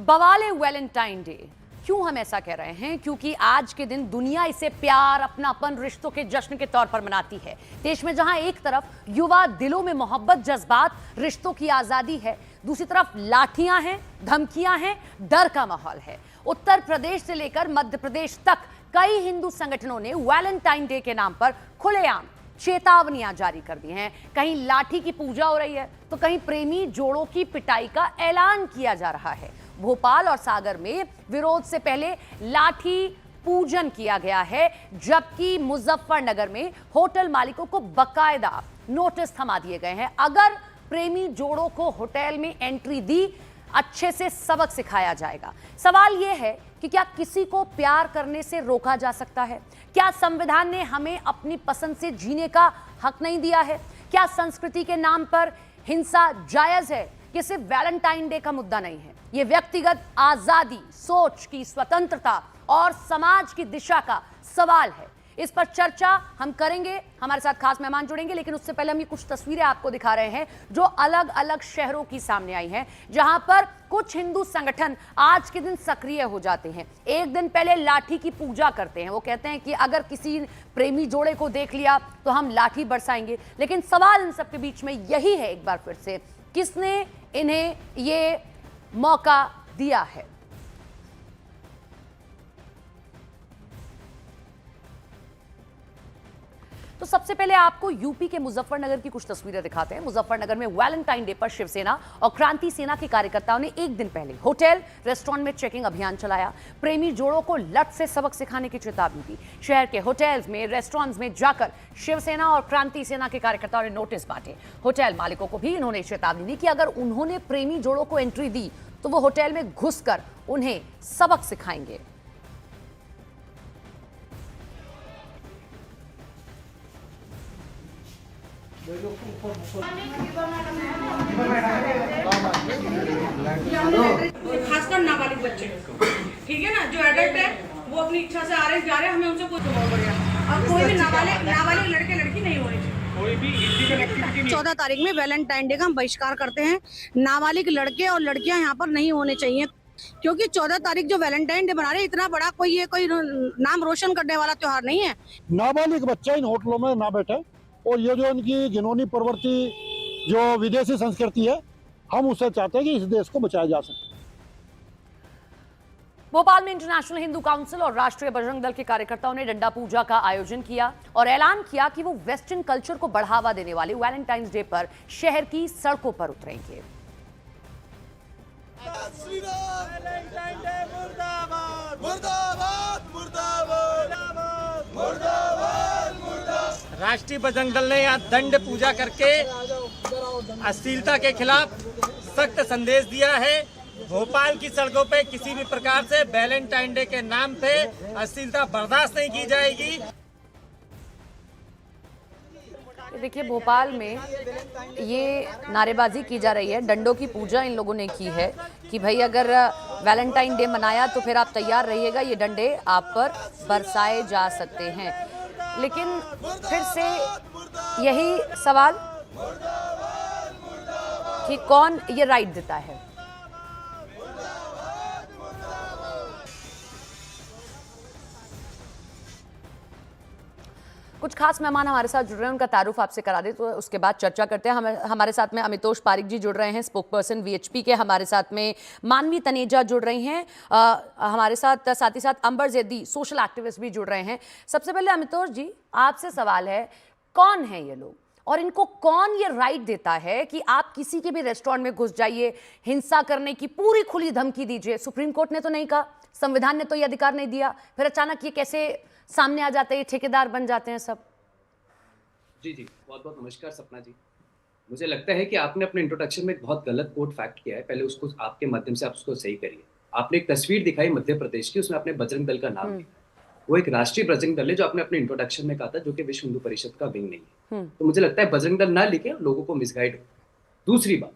बवाले Valentine day. क्यों हम ऐसा कह रहे हैं? क्योंकि आज के दिन दुनिया इसे प्यार, अपनापन, रिश्तों के जश्न के तौर पर मनाती है। देश में जहां एक तरफ युवा दिलों में मोहब्बत, जज्बात, रिश्तों की आजादी है, दूसरी तरफ लाठियां हैं, धमकियां हैं, डर का माहौल है। उत्तर प्रदेश से लेकर मध्य प्रदेश तक कई हिंदू संगठनों ने वैलेंटाइन डे के नाम पर खुलेआम चेतावनियां जारी कर दी हैं। कहीं लाठी की पूजा हो रही है तो कहीं प्रेमी जोड़ों की पिटाई का ऐलान किया जा रहा है। भोपाल और सागर में विरोध से पहले लाठी पूजन किया गया है, जबकि मुजफ्फरनगर में होटल मालिकों को बकायदा नोटिस थमा दिए गए हैं। अगर प्रेमी जोड़ों को होटल में एंट्री दी, अच्छे से सबक सिखाया जाएगा। सवाल यह है कि क्या किसी को प्यार करने से रोका जा सकता है? क्या संविधान ने हमें अपनी पसंद से जीने का हक नहीं दिया है? क्या संस्कृति के नाम पर हिंसा जायज है? ये सिर्फ वैलेंटाइन डे का मुद्दा नहीं है, ये व्यक्तिगत आजादी, सोच की स्वतंत्रता और समाज की दिशा का सवाल है। इस पर चर्चा हम करेंगे, हमारे साथ खास मेहमान जुड़ेंगे, लेकिन उससे पहले हम ये कुछ तस्वीरें आपको दिखा रहे हैं जो अलग अलग शहरों की सामने आई हैं, जहां पर कुछ हिंदू संगठन आज के दिन सक्रिय हो जाते हैं। एक दिन पहले लाठी की पूजा करते हैं। वो कहते हैं कि अगर किसी प्रेमी जोड़े को देख लिया तो हम लाठी बरसाएंगे। लेकिन सवाल इन सबके बीच में यही है, एक बार फिर से, किसने इन्हें ये मौका दिया है? तो सबसे पहले आपको यूपी के मुजफ्फरनगर की कुछ तस्वीरें दिखाते हैं। मुजफ्फरनगर में वैलेंटाइन डे पर शिवसेना और क्रांति सेना के कार्यकर्ताओं ने एक दिन पहले होटल, रेस्टोरेंट में चेकिंग अभियान चलाया। प्रेमी जोड़ों को लट से सबक सिखाने की चेतावनी दी। शहर के होटल्स में, रेस्टोरेंट्स में जाकर शिवसेना और क्रांति सेना के कार्यकर्ताओं ने नोटिस बांटे। होटल मालिकों को भी इन्होंने चेतावनी दी कि अगर उन्होंने प्रेमी जोड़ों को एंट्री दी तो वो होटल में घुसकर उन्हें सबक सिखाएंगे। खासकर नाबालिग बच्चे, ठीक है ना, जो एडल्ट है वो अपनी इच्छा से आ रहे जा रहे हैं, हमें उनसे कुछ बहुत बढ़िया। और कोई भी नाबालिग लड़के लड़की नहीं होनी चाहिए। कोई भी इलीगल एक्टिविटी नहीं। 14 तारीख में वैलेंटाइन डे का हम बहिष्कार करते हैं। नाबालिग लड़के और लड़कियां यहाँ पर नहीं होने चाहिए, क्योंकि 14 तारीख जो वैलेंटाइन डे बना रहे हैं, इतना बड़ा कोई नाम रोशन करने वाला त्योहार नहीं है। नाबालिग बच्चा इन होटलों में ना बैठे, और ये जो इनकी घिनौनी प्रवृत्ति, जो विदेशी संस्कृति है, हम उससे चाहते हैं कि इस देश को बचाया जा सके। भोपाल में इंटरनेशनल हिंदू काउंसिल और राष्ट्रीय बजरंग दल के कार्यकर्ताओं ने डंडा पूजा का आयोजन किया और ऐलान किया कि वो वेस्टर्न कल्चर को बढ़ावा देने वाले वैलेंटाइंस डे पर शहर की सड़कों पर उतरेंगे। राष्ट्रीय बजरंग दल ने यहाँ दंड पूजा करके अश्लीलता के खिलाफ सख्त संदेश दिया है। भोपाल की सड़कों पे किसी भी प्रकार से वैलेंटाइन डे के नाम पे अश्लीलता बर्दाश्त नहीं की जाएगी। देखिए, भोपाल में ये नारेबाजी की जा रही है, डंडों की पूजा इन लोगों ने की है कि भाई अगर वैलेंटाइन डे मनाया तो फिर आप तैयार रहिएगा, ये डंडे आप पर बरसाए जा सकते हैं। लेकिन फिर से यही सवाल कि कौन ये राइट देता है? कुछ खास मेहमान हमारे साथ जुड़ रहे हैं, उनका तारुफ आपसे करा दे तो उसके बाद चर्चा करते हैं। हमारे साथ में अमितोष पारिक जी जुड़ रहे हैं, स्पोकपर्सन वीएचपी के। हमारे साथ में मानवी तनेजा जुड़ रही हैं, हमारे साथ ही साथ अंबर जैदी सोशल एक्टिविस्ट भी जुड़ रहे हैं। सबसे पहले अमितोष जी, आपसे सवाल है, कौन है ये लोग और इनको कौन ये राइट देता है कि आप किसी के भी रेस्टोरेंट में घुस जाइए, हिंसा करने की पूरी खुली धमकी दीजिए? सुप्रीम कोर्ट ने तो नहीं कहा, संविधान ने तो ये अधिकार नहीं दिया, फिर अचानक ये कैसे सामने आ जाते हैं, ठेकेदार बन जाते हैं सब? जी बहुत बहुत नमस्कार सपना जी। मुझे लगता है कि आपने अपने इंट्रोडक्शन में एक बहुत गलत कोट फैक्ट किया है, पहले उसको आपके माध्यम से आप उसको सही करिए। आपने एक तस्वीर दिखाई मध्य प्रदेश की, उसमें आपने बजरंग दल का नाम लिया। वो एक राष्ट्रीय बजरंग दल है जो आपने अपने इंट्रोडक्शन में कहा था, जो कि विश्व हिंदू परिषद का विंग नहीं है। तो मुझे लगता है बजरंग दल ना लिखे, लोगों को मिसगाइड। दूसरी बात,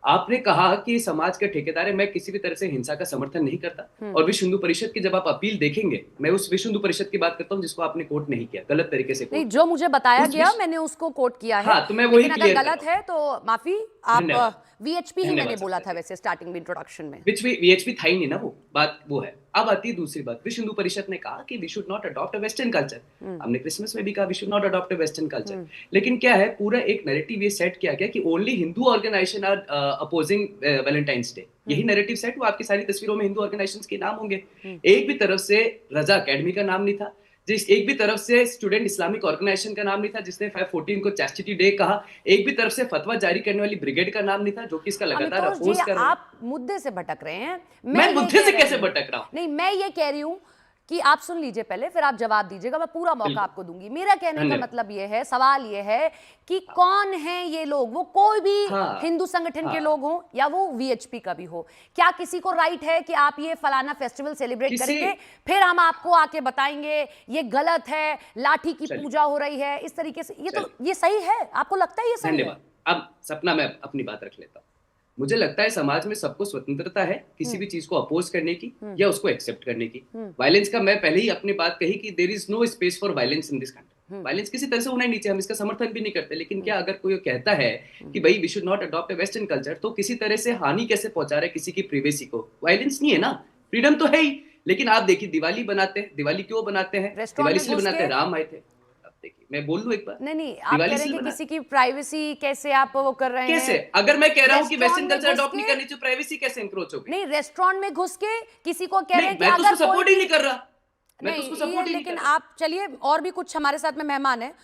आपने कहा कि समाज का ठेकेदार है, मैं किसी भी तरह से हिंसा का समर्थन नहीं करता। और विश्व हिंदू परिषद की जब आप अपील देखेंगे, मैं उस विश्व हिंदू परिषद की बात करता हूं जिसको आपने कोट नहीं किया, गलत तरीके से नहीं, कोट। जो मुझे बताया उस गया विश्व- मैंने उसको कोट किया है। हाँ, तो मैं वही लेकिन अगर क्लियर कर गलत रहा है तो माफी, आप धन्यवाद। वीएचपी ही मैंने धन्यवाद बोला सत्ता था जी। वैसे स्टार्टिंग में इंट्रोडक्शन में। वीएचपी था ही नहीं ना, वो बात वो है। अब आती है दूसरी बात, विश्व हिंदू परिषद ने कहा कि we should not adopt a western culture. हमने क्रिसमस में भी कहा we should not adopt a western culture. लेकिन क्या है, पूरा एक नैरेटिव ये सेट किया गया कि only Hindu organization are opposing Valentine's day. यही नैरेटिव सेट हुआ, आपकी सारी तस्वीरों में हिंदू ऑर्गेनाइजेशंस के नाम होंगे। एक भी तरफ से रजा एकेडमी का नाम नहीं था, जिस एक भी तरफ से स्टूडेंट इस्लामिक ऑर्गेनाइजेशन का नाम नहीं था जिसने 514 को चैस्टिटी डे कहा, एक भी तरफ से फतवा जारी करने वाली ब्रिगेड का नाम नहीं था जो कि इसका लगातार अमितोष अपोज जी, कर रहा है। आप मुद्दे से भटक रहे हैं। मैं ये मुद्दे कह से रही कैसे हूं- भटक रहा हूं? नहीं, मैं ये कह रही हूं कि आप सुन लीजिए पहले, फिर आप जवाब दीजिएगा। मैं पूरा मौका बिल्कुल। आपको दूंगी। मेरा कहने का धन्यवाद। मतलब ये है, सवाल ये है कि कौन है ये लोग? वो कोई भी हाँ, हिंदू संगठन के हाँ। लोग हों या वो वीएचपी का भी हो, क्या किसी को राइट है कि आप ये फलाना फेस्टिवल सेलिब्रेट किसी- करेंगे, फिर हम आपको आके बताएंगे ये गलत है, लाठी की चलिए। पूजा हो रही है, इस तरीके से? ये तो चलिए। ये सही है? आपको लगता है ये सही है? धन्यवाद। अब सपना, मैं अपनी बात रख लेता हूं। मुझे लगता है समाज में सबको स्वतंत्रता है किसी भी चीज को अपोज करने की या उसको एक्सेप्ट करने की। वायलेंस का मैं पहले ही अपनी बात कही कि there is no space for violence in this country. Violence किसी तरह से होना ही नीचे, हम इसका समर्थन भी नहीं करते। लेकिन क्या अगर कोई कहता है कि भाई we should not adopt a western culture, तो किसी तरह से हानि कैसे पहुंचा रहा है किसी की प्रिवेसी को? वायलेंस नहीं है ना, फ्रीडम तो है ही। लेकिन आप देखिए, दिवाली बनाते हैं, दिवाली क्यों बनाते हैं? रेस्टोरेंट दिवाली में इसलिए घुस बनाते हैं, के- राम आए थे। अब देखिए, मैं बोल लूं एक बार, नहीं, आप दिवाली कह रहे हैं इसलिए कि बना- किसी की प्राइवेसी कैसे आप वो कर रहे हैं? कैसे? अगर मैं कह रहा हूं कि रेस्टोरेंट वेस्टर्न में कल्चर घुस अडॉप्ट नहीं के- करनी चाहिए, प्राइवेसी कैसे इंक्रोच होगी? नहीं, रेस्टोरेंट में घुस के किसी को कह रहे नहीं, हैं कि मैं तो अगर उसको सपोर्ट कोई ही नहीं कर रहा। मैं तो नहीं, उसको सपोर्ट ही नहीं लेकिन कर रहा। आप चलिए, और भी कुछ हमारे साथ में मेहमान हैं,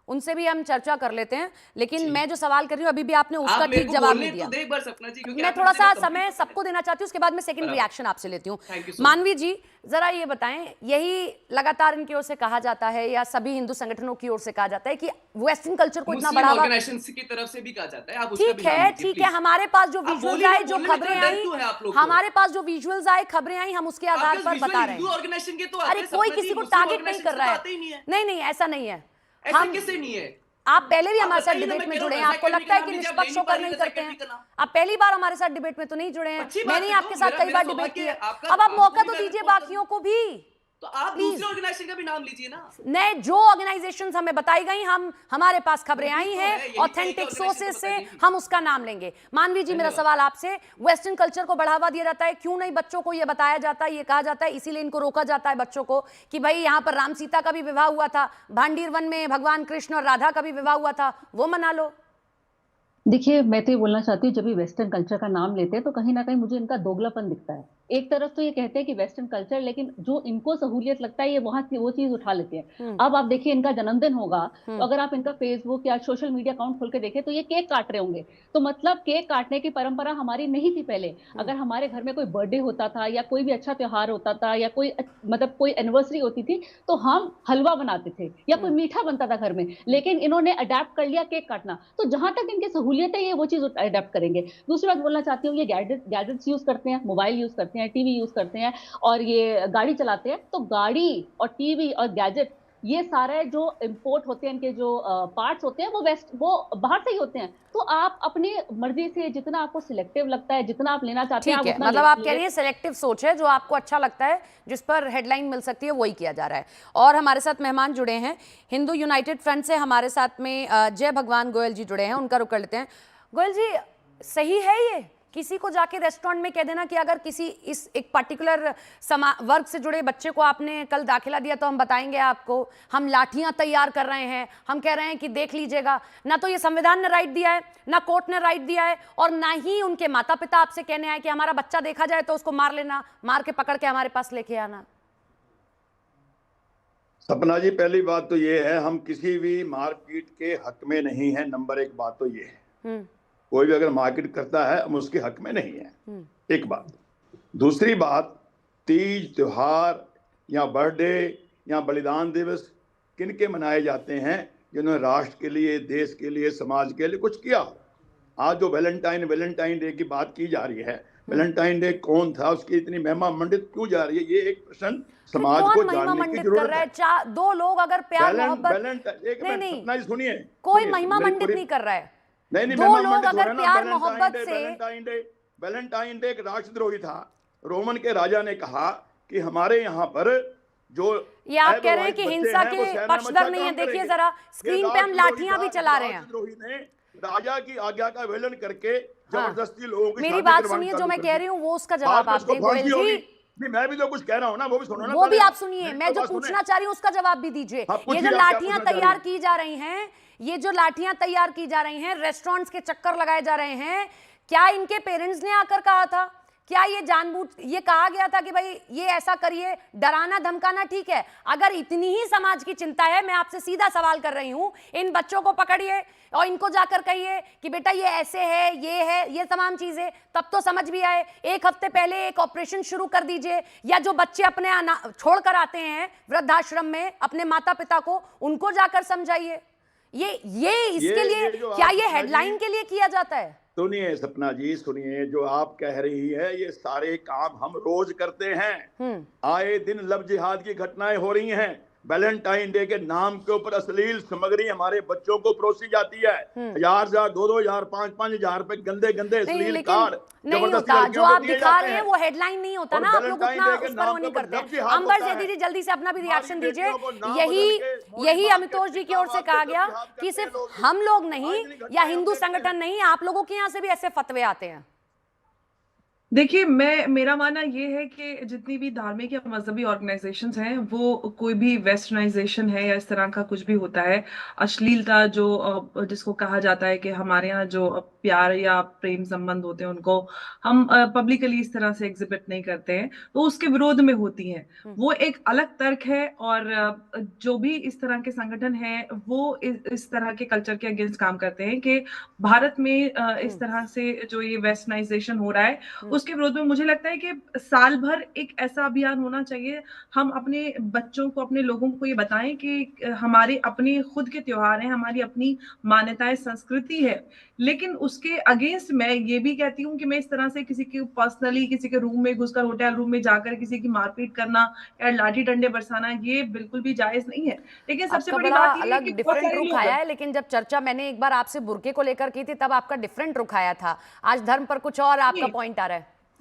उनसे भी हम चर्चा कर लेते हैं। लेकिन मैं जो सवाल कर रही हूँ अभी भी आपने उसका आप मेरे ठीक को जवाब बोलने नहीं तो दिया। दे एक बार सपना जी, क्योंकि मैं आपने थोड़ा मुझे सा complete समय कर सबको देना चाहती हूँ, उसके बाद मैं सेकंड बराबर। रिएक्शन आपसे लेती हूँ। Thank you so मानवी जी, जरा ये बताएं, यही लगातार इनकी ओर से कहा जाता है या सभी हिंदू संगठनों की ओर से कहा जाता है कि वेस्टर्न कल्चर को इतना मुस्लिम बढ़ावा? ऑर्गेनाइजेशंस की तरफ से भी कहा जाता है, आप उसका ठीक भी नाम है, लीजिए, ठीक है, please। हमारे पास जो आप विजुअल्स बोलिए, आए, जो बोलने में खबरें इतना डर आई, क्यों है आप लोग को? हमारे पास जो विजुअल्स आए, खबरें आई, हम उसके आधार आपके पर visual बता रहे हिंदू हैं। ऑर्गेनाइजेशन के तो अरे आते हैं, कोई सपना जी, किसी को मुस्लिम टारगेट नहीं ऑर्गेनाइजेशन कर से रहा तो है। आते ही नहीं है। नहीं, ऐसा नहीं है। ऐसा हम कैसे नहीं है? आप पहले भी आप हमारे साथ बताइए ना, डिबेट मैं में कह रहा जुड़े हूं, हैं, आपको रज़ा लगता है अकेडमी कि का नाम निष्पक्ष लीजिए, होकर आप नहीं रज़ा करते अकेडमी हैं? का नाम। आप पहली बार हमारे साथ डिबेट में तो नहीं जुड़े हैं। अच्छी बात मैंने है, आपके तो साथ मेरा- कई बार मेरा डिबेट की सौभाग्य है। है, आपका- अब आप आपको मौका भी तो मैं दीजिए रिपोर्ट करूं। बाकियों को भी। तो आप Please। दूसरे ऑर्गेनाइजेशन का भी नाम लीजिए ना। नए जो ऑर्गेनाइजेशंस हमें बताई गई, हमारे पास खबरें यही आई तो है, हैं, यही तो ऑथेंटिक एक सोर्सेज organization से, को बता दीजिए। हम उसका नाम लेंगे। मानवी जी, मेरा धन्यवाद। सवाल आपसे, वेस्टर्न कल्चर को बढ़ावा दिया जाता है, क्यों नहीं बच्चों को ये बताया जाता है, ये कहा जाता है, इसीलिए इनको रोका जाता है बच्चों को कि भाई यहाँ पर राम सीता का भी विवाह हुआ था, भांडीर वन में भगवान कृष्ण और राधा का भी विवाह हुआ था, वो मना लो। देखिए, मैं तो ये बोलना चाहती हूँ, जब भी वेस्टर्न कल्चर का नाम लेते हैं तो कहीं ना कहीं मुझे इनका दोगलापन दिखता है। एक तरफ तो ये कहते हैं कि वेस्टर्न कल्चर, लेकिन जो इनको सहूलियत लगता है ये वहां से वो चीज उठा लेते हैं। अब आप देखिए, इनका जन्मदिन होगा तो अगर आप इनका फेसबुक या सोशल मीडिया अकाउंट खोल के देखें तो ये केक काट रहे होंगे। तो मतलब केक काटने की परंपरा हमारी नहीं थी पहले। अगर हमारे घर में कोई बर्थडे होता था या कोई भी अच्छा त्योहार होता था या कोई मतलब कोई एनिवर्सरी होती थी तो हम हलवा बनाते थे या कोई मीठा बनता था घर में, लेकिन इन्होंने अडेप्ट कर लिया केक काटना। तो जहां तक इनकी सहूलियत है ये वो चीज अडेप्ट करेंगे। दूसरी बात बोलना चाहती हूँ, ये गैजेट्स यूज करते हैं, मोबाइल यूज करते हैं, टीवी यूज करते हैं और ये गाड़ी चलाते हैं। तो गाड़ी और टीवी और गैजेट, ये सारे जो इंपोर्ट होते हैं, इनके जो पार्ट्स होते हैं वो बाहर से ही होते हैं। तो आप अपनी मर्जी से जितना आपको सिलेक्टिव लगता है, जितना आप लेना चाहते हैं, ठीक है, उतना मतलब आप कह रही हैं सेलेक्टिव सोच है, जो आपको अच्छा लगता है, जिस पर हेडलाइन मिल सकती है, वही किया जा रहा है। और हमारे साथ मेहमान जुड़े हैं हिंदू यूनाइटेड फ्रंट से, हमारे साथ में जय भगवान गोयल जी जुड़े हैं, उनका रुख कर लेते हैं। गोयल जी, सही है ये किसी को जाके रेस्टोरेंट में कह देना कि अगर किसी इस एक पर्टिकुलर वर्ग से जुड़े बच्चे को आपने कल दाखिला दिया तो हम बताएंगे आपको, हम लाठियां तैयार कर रहे हैं, हम कह रहे हैं कि देख लीजिएगा? ना तो ये संविधान ने राइट दिया है, ना कोर्ट ने राइट दिया है, और ना ही उनके माता पिता आपसे कहने आए कि हमारा बच्चा देखा जाए तो उसको मार लेना, मार के पकड़ के हमारे पास लेके आना। सपना जी, पहली बात तो ये है, हम किसी भी मारपीट के हक में नहीं है। नंबर एक बात तो ये है, कोई भी अगर मार्केट करता है हम उसके हक में नहीं है, एक बात। दूसरी बात, तीज त्योहार या बर्थडे या बलिदान दिवस किनके मनाए जाते हैं? जिन्होंने राष्ट्र के लिए, देश के लिए, समाज के लिए कुछ किया। आज जो वैलेंटाइन डे की बात की जा रही है, वैलेंटाइन डे कौन था, उसकी इतनी महिमा मंडित क्यों जा रही है, ये एक प्रश्न समाज को जानने की जरूरत है। दो लोग अगर प्यार मोहब्बत, एक मिनट सपना जी सुनिए, कोई महिमा मंडित नहीं कर रहा है। नहीं, दो लोग अगर प्यार मोहब्बत से, वैलेंटाइन डे एक राष्ट्रद्रोही था। रोमन के राजा ने कहा कि हमारे यहाँ पर जो ये आप कह रहे हैं कि हिंसा के पक्षधर नहीं है। देखिए जरा स्क्रीन पे हम लाठियां भी चला रहे हैं। राष्ट्रद्रोही ने राजा की आज्ञा का उल्लंघन करके जबरदस्ती लोगों की मेरी बात सुनिए, जो मैं कह रही हूँ वो उसका जवाब आप दें गोयल जी। मैं भी तो कुछ कह रहा हूँ ना, वो भी सुनो ना। वो भी आप सुनिए, मैं जो पूछना चाह रही हूँ उसका जवाब भी दीजिए। ये जो लाठियां तैयार की जा रही हैं, ये जो लाठियां तैयार की जा रही हैं, रेस्टोरेंट्स के चक्कर लगाए जा रहे हैं, क्या इनके पेरेंट्स ने आकर कहा था? क्या ये जानबूझ ये कहा गया था कि भाई ये ऐसा करिए? डराना धमकाना ठीक है, अगर इतनी ही समाज की चिंता है, मैं आपसे सीधा सवाल कर रही हूं, इन बच्चों को पकड़िए और इनको जाकर कहिए कि बेटा ये ऐसे है, ये तमाम चीजें, तब तो समझ भी आए। एक हफ्ते पहले एक ऑपरेशन शुरू कर दीजिए, या जो बच्चे अपने छोड़कर आते हैं वृद्धाश्रम में अपने माता पिता को, उनको जाकर समझाइए। ये इसके लिए क्या ये हेडलाइन के लिए किया जाता है? सुनिए सपना जी, सुनिए, जो आप कह रही है ये सारे काम हम रोज करते हैं। आए दिन लव जिहाद की घटनाएं हो रही हैं। वैलेंटाइन डे के नाम के ऊपर अश्लील सामग्री हमारे बच्चों को परोसी जाती है। 1000, 2,000, 5,000 पे गंदे गंदे अश्लील कार्ड नहीं होता। जो आप दिखा रहे हैं वो हेडलाइन नहीं होता ना, आप लोग उतना उस पर वो नहीं करते। अंबर से दीदी जल्दी से अपना भी रिएक्शन दीजिए। यही अमितोष जी की ओर से कहा गया कि सिर्फ हम लोग नहीं या हिंदू संगठन नहीं, आप लोगों के यहाँ से भी ऐसे फतवे आते हैं। देखिए, मेरा मानना ये है कि जितनी भी धार्मिक या मजहबी ऑर्गेनाइजेशंस हैं, वो कोई भी वेस्टर्नाइजेशन है या इस तरह का कुछ भी होता है, अश्लीलता जो जिसको कहा जाता है कि हमारे यहाँ जो प्यार या प्रेम संबंध होते हैं उनको हम पब्लिकली इस तरह से एग्जिबिट नहीं करते हैं, तो उसके विरोध में होती हैं। वो एक अलग तर्क है। और जो भी इस तरह के संगठन हैं वो इस तरह के कल्चर के अगेंस्ट काम करते हैं कि भारत में इस तरह से जो ये वेस्टर्नाइजेशन हो रहा है उसके विरोध में मुझे लगता है कि साल भर एक ऐसा अभियान होना चाहिए, हम अपने बच्चों को, अपने लोगों को ये बताएं कि हमारे अपने खुद के त्योहार हैं, हमारी अपनी मान्यताएं, संस्कृति है, लेकिन उसके अगेंस्ट मैं ये भी कहती हूँ कि मैं इस तरह से किसी के पर्सनली किसी के रूम में घुसकर, होटल रूम में जाकर किसी की मारपीट करना या लाठी डंडे बरसाना, ये बिल्कुल भी जायज नहीं है। लेकिन सबसे बड़ी बात ये है कि डिफरेंट रुख आया है। लेकिन जब चर्चा मैंने एक बार आपसे बुर्के को लेकर की थी तब आपका डिफरेंट रुख आया था, आज धर्म पर कुछ और आपका पॉइंट आ रहा है।